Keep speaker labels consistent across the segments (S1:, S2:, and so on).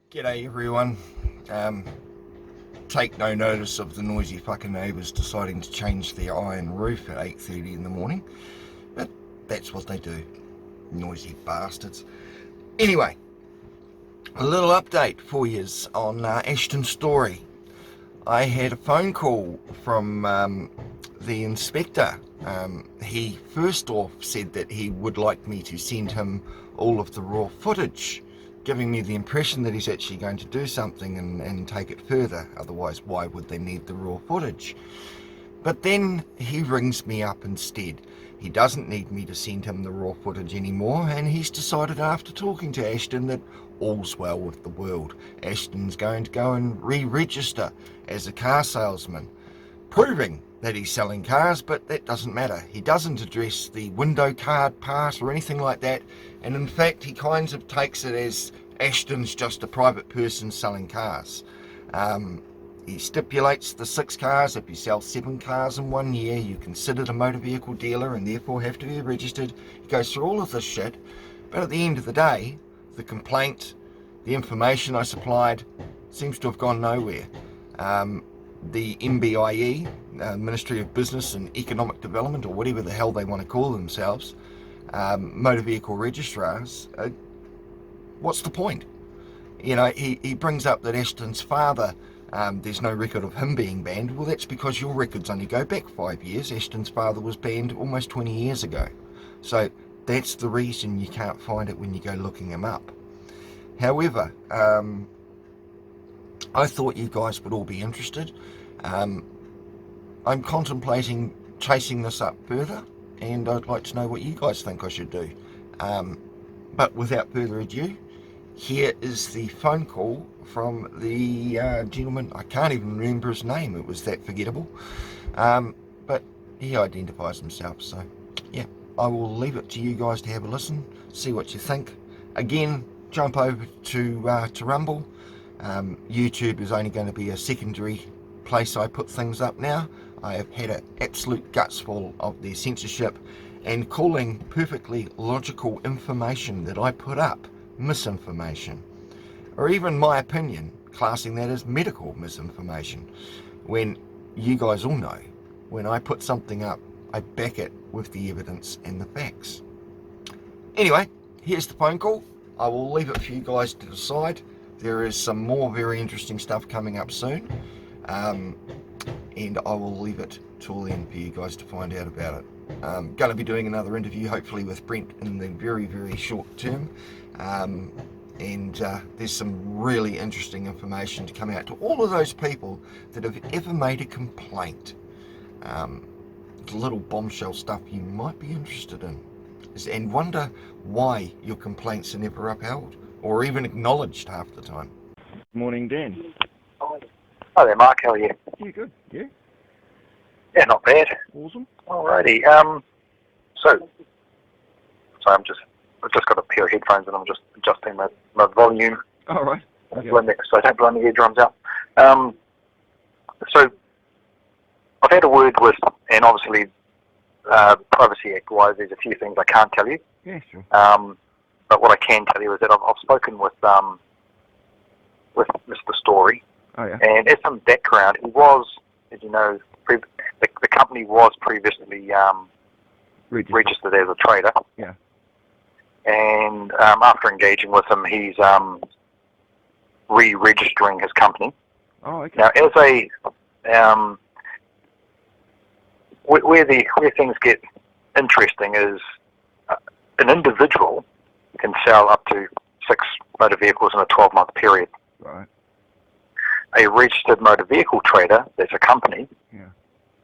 S1: G'day everyone. Take no notice of the noisy fucking neighbours deciding to change their iron roof at 8:30 in the morning, but that's what they do. Noisy bastards. Anyway, a little update for yous on Ashton Storey. I had a phone call from the inspector. He first off said that he would like me to send him all of the raw footage, giving me the impression that he's actually going to do something and take it further. Otherwise, why would they need the raw footage? But then he rings me up instead. He doesn't need me to send him the raw footage anymore, and he's decided after talking to Ashton that all's well with the world. Ashton's going to go and re-register as a car salesman, proving that he's selling cars, but that doesn't matter. He doesn't address the window card part or anything like that, and in fact he kind of takes it as Ashton's just a private person selling cars. He stipulates the 6 cars. If you sell 7 cars in 1 year, you're considered a motor vehicle dealer and therefore have to be registered. He goes through all of this shit, but at the end of the day, the complaint, the information I supplied, seems to have gone nowhere. The MBIE, Ministry of Business and Economic Development, or whatever the hell they want to call themselves, motor vehicle registrars, what's the point? You know, he brings up that Ashton's father, there's no record of him being banned. Well, that's because your records only go back 5 years. Ashton's father was banned almost 20 years ago. So that's the reason you can't find it when you go looking him up. However, I thought you guys would all be interested. I'm contemplating chasing this up further, and I'd like to know what you guys think I should do. But without further ado, here is the phone call from the gentleman. I can't even remember his name, it was that forgettable. But he identifies himself, so yeah, I will leave it to you guys to have a listen, see what you think. Again, jump over to Rumble. YouTube is only going to be a secondary place I put things up now. I have had an absolute guts full of their censorship and calling perfectly logical information that I put up misinformation, or even my opinion, classing that as medical misinformation, when you guys all know when I put something up, I back it with the evidence and the facts. Anyway, here's the phone call. I will leave it for you guys to decide. There is some more very interesting stuff coming up soon, and I will leave it till then for you guys to find out about it. I'm going to be doing another interview, hopefully with Brent, in the very, very short term, and there's some really interesting information to come out to all of those people that have ever made a complaint. Little bombshell stuff you might be interested in, and wonder why your complaints are never upheld or even acknowledged half the time. Morning, Dan.
S2: Hi there, Mark. How are you?
S1: Yeah, good. Yeah?
S2: Yeah, not bad.
S1: Awesome.
S2: Alrighty. So I've just got a pair of headphones and I'm just adjusting my volume.
S1: All right.
S2: Okay. So I don't blow my eardrums out. So I've had a word with, and obviously Privacy Act wise, there's a few things I can't tell you.
S1: Yeah, sure.
S2: But what I can tell you is that I've spoken with Mr. Storey.
S1: Oh, yeah.
S2: And as some background, he was, as you know, the company was previously registered as a trader.
S1: Yeah.
S2: And after engaging with him, he's re-registering his company.
S1: Oh, okay.
S2: Now, as a where things get interesting is an individual can sell up to 6 motor vehicles in a 12-month period.
S1: Right.
S2: A registered motor vehicle trader, that's a company,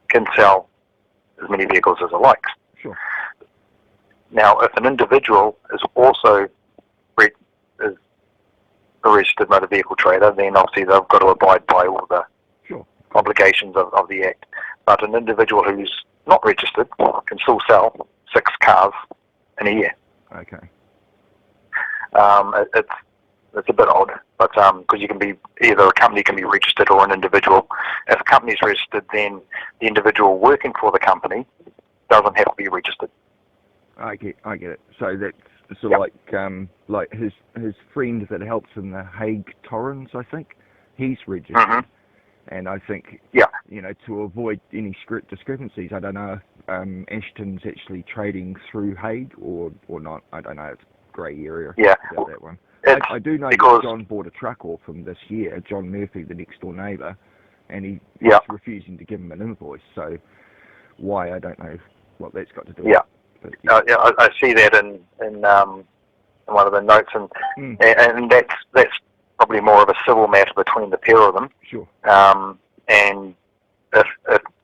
S2: can sell as many vehicles as it likes.
S1: Sure.
S2: Now, if an individual is also is a registered motor vehicle trader, then obviously they've got to abide by all the obligations of the Act. But an individual who's not registered can still sell 6 cars in a year.
S1: Okay.
S2: It's a bit odd, but because you can be, either a company can be registered or an individual. If a company is registered, then the individual working for the company doesn't have to be registered.
S3: I get it. So that's sort of like his friend that helps in the Hague Torrens, I think. He's registered.
S2: Mm-hmm.
S3: And I think,
S2: Yeah.
S3: you know, to avoid any discrepancies, I don't know if Ashton's actually trading through Hague or not. I don't know. It's a grey area about that one. I do know that John bought a truck off him this year, John Murphy, the next door neighbour, and he's refusing to give him an invoice. So why, I don't know what that's got to do with it. But,
S2: I see that in one of the notes, and that's probably more of a civil matter between the pair of them.
S3: Sure.
S2: And if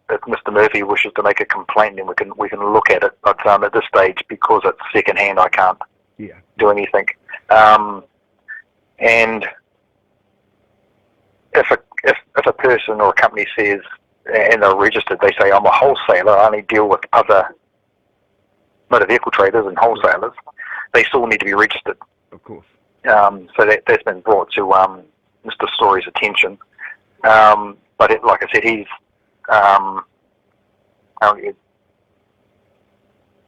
S2: Mr. Murphy wishes to make a complaint, then we can look at it. But at this stage, because it's second hand, I can't do anything. And if a person or a company says, and they're registered, they say, I'm a wholesaler, I only deal with other motor vehicle traders and wholesalers, they still need to be registered.
S3: Of course.
S2: So that's been brought to Mr. Storey's attention. But like I said, he's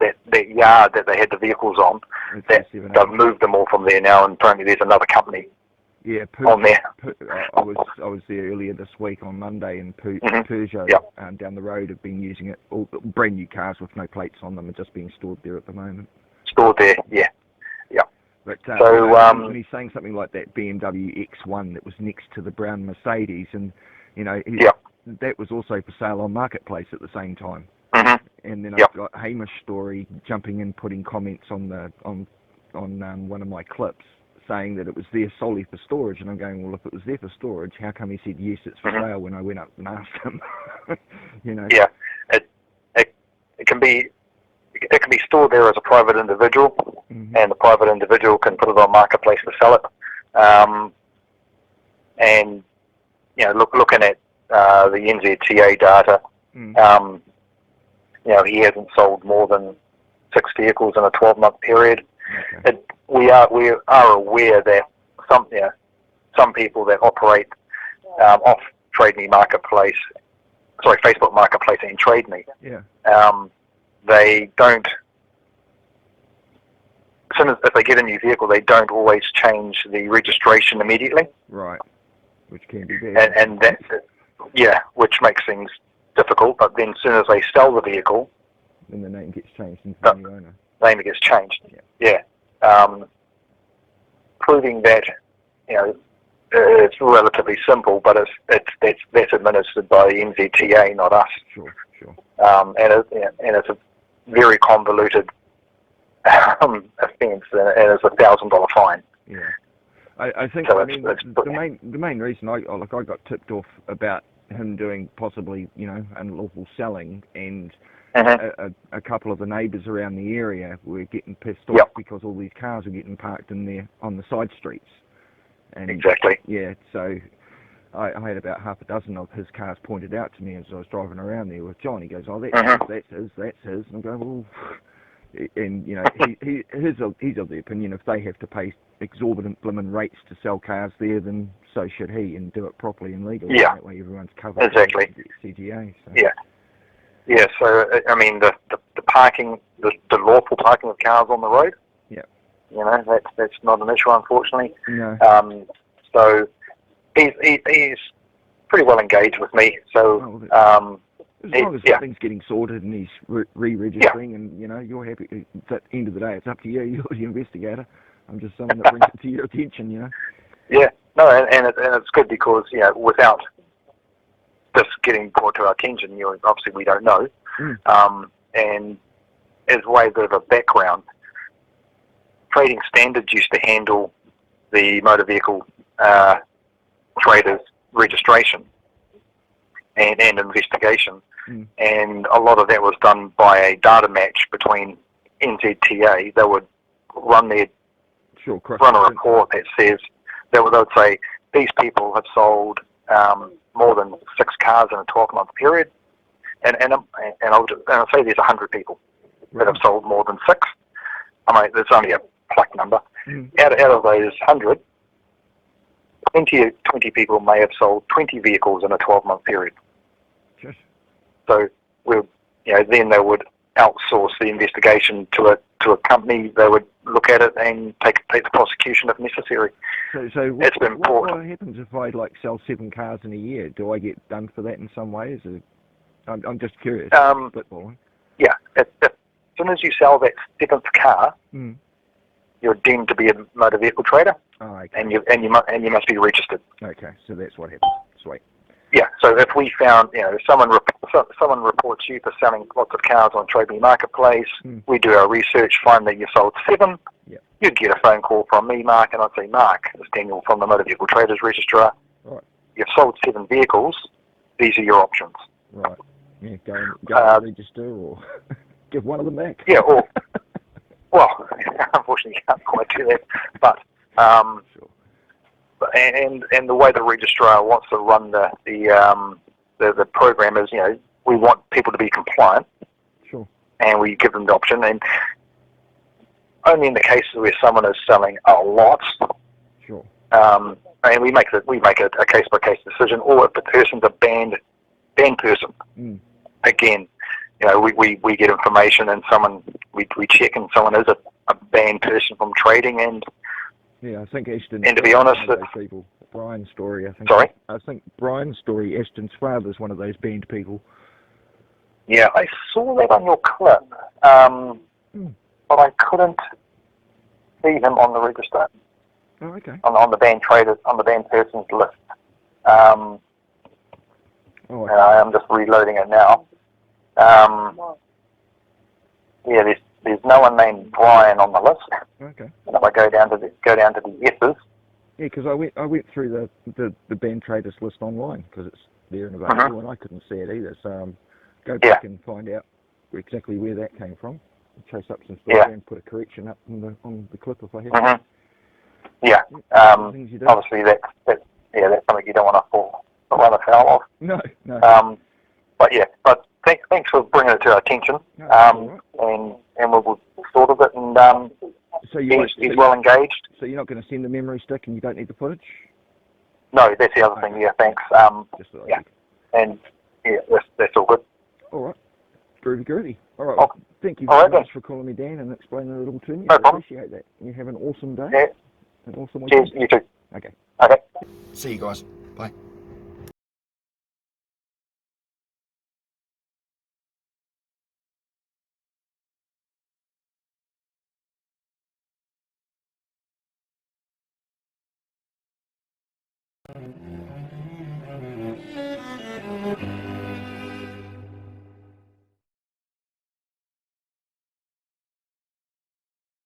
S2: that yard that they had the vehicles on, they've moved them all from there now, and apparently there's another company on there.
S3: I was there earlier this week on Monday, and Peugeot down the road have been using it. All brand new cars with no plates on them are just being stored there at the moment.
S2: Stored there, yeah.
S3: But
S2: so
S3: when he's saying something like that BMW X1 that was next to the brown Mercedes, and you know, that was also for sale on Marketplace at the same time.
S2: Mm-hmm.
S3: And then I've got Hamish Storey jumping in, putting comments on one of my clips, saying that it was there solely for storage, and I'm going, well, if it was there for storage, how come he said yes, it's for sale when I went up and asked him? You know. Yeah,
S2: it can be stored there as a private individual, and the private individual can put it on Marketplace to sell it. And you know, looking at the NZTA data, you know, he hasn't sold more than 6 vehicles in a 12-month period. Okay. We are aware that some people that operate off Facebook Marketplace and Trade Me, they don't. As soon as if they get a new vehicle, they don't always change the registration immediately.
S3: Right, which can be bad.
S2: And that's which makes things difficult. But then, as soon as they sell the vehicle,
S3: then the name gets changed into the new owner.
S2: Name gets changed. Proving that, you know, it's relatively simple, but that's administered by the NZTA, not us.
S3: Sure.
S2: And it's a very convoluted offence, and it's a $1,000 fine.
S3: Yeah, I think. So the main reason I got tipped off about him doing possibly, you know, unlawful selling, and a couple of the neighbours around the area were getting pissed off because all these cars were getting parked in there on the side streets. And
S2: exactly.
S3: Yeah, so I had about half a dozen of his cars pointed out to me as I was driving around there with John. He goes, "Oh, that's his. And I'm going, well," and you know, he's of the opinion if they have to pay exorbitant blimmin' rates to sell cars there, then so should he, and do it properly and legally.
S2: Yeah.
S3: That way everyone's covered.
S2: Exactly.
S3: CGA. So.
S2: Yeah. So I mean, the parking, the lawful parking of cars on the road.
S3: Yeah.
S2: You know, that's not an issue, unfortunately.
S3: No.
S2: So he's pretty well engaged with me. So
S3: as long as something's getting sorted and he's re-registering, and you know, you're happy. At the end of the day, it's up to you. You're the investigator. I'm just someone that brings it to your attention. You know. Yeah.
S2: No, and it's good because, you know, without this getting brought to our attention, you know, obviously we don't know. And as way a bit of a background, Trading Standards used to handle the motor vehicle traders' registration and investigation, and a lot of that was done by a data match between NZTA. They would run a report that says they would say these people have sold more than 6 cars in a 12-month period, and I'll say there's 100 people that have sold more than 6. I mean, there's only a pluck number. Out of those 100, 20 people may have sold 20 vehicles in a 12-month period.
S3: Sure.
S2: So then they would outsource the investigation to a company, they would look at it and take the prosecution if necessary.
S3: So what happens if I sell 7 cars in a year? Do I get done for that in some way? I'm just curious.
S2: Yeah, as soon as you sell that 7th car, you're deemed to be a motor vehicle trader, and you must be registered.
S3: Okay, so that's what happens. Sweet.
S2: Yeah, so if we found, someone reports you for selling lots of cars on Trade Me Marketplace, we do our research, find that you sold 7, you'd get a phone call from me, Mark, and I'd say, Mark, it's Daniel from the Motor Vehicle Traders Registrar.
S3: Right.
S2: You've sold 7 vehicles, these are your options.
S3: Right. Yeah, go and register or give one of them back.
S2: Yeah, or, well, unfortunately you can't quite do that, but,
S3: sure.
S2: And the way the registrar wants to run the program is, we want people to be compliant.
S3: Sure. And
S2: we give them the option, and only in the cases where someone is selling a lot.
S3: Sure.
S2: And we make a case by case decision, or if the person's a banned person. Again, we get information and we check, and someone is a banned person from trading, and
S3: yeah, I think Ashton.
S2: And to be honest,
S3: people, Brian Storey, I think.
S2: Sorry?
S3: I think Brian Storey, Ashton's father, is one of those banned people.
S2: Yeah, I saw that on your clip, but I couldn't see him on the register.
S3: Oh, okay.
S2: On the banned traders, on the banned persons list.
S3: Okay.
S2: I'm just reloading it now. Yeah, there's no one named Brian on the list.
S3: Okay.
S2: And if I go down to the yeses.
S3: Yeah, because I went through the banned traders list online because it's there and available, and I couldn't see it either. So go back and find out exactly where that came from. Chase up some story and put a correction up on the clip if I have to.
S2: Yeah. Obviously that's something you don't want to run afoul of.
S3: No.
S2: But thanks for bringing it to our attention. And we'll sort of it, and
S3: so
S2: he's well engaged.
S3: So you're not going to send the memory stick, and you don't need the footage?
S2: No, that's the other thing. Yeah, thanks. And that's all good.
S3: All right, groovy. All right, thank you
S2: very
S3: much for calling me, Dan, and explaining it all to me.
S2: No problem.
S3: Appreciate that. You have an awesome day.
S2: Yeah.
S3: An awesome weekend.
S2: Cheers. You too.
S3: Okay.
S1: See you guys. Bye.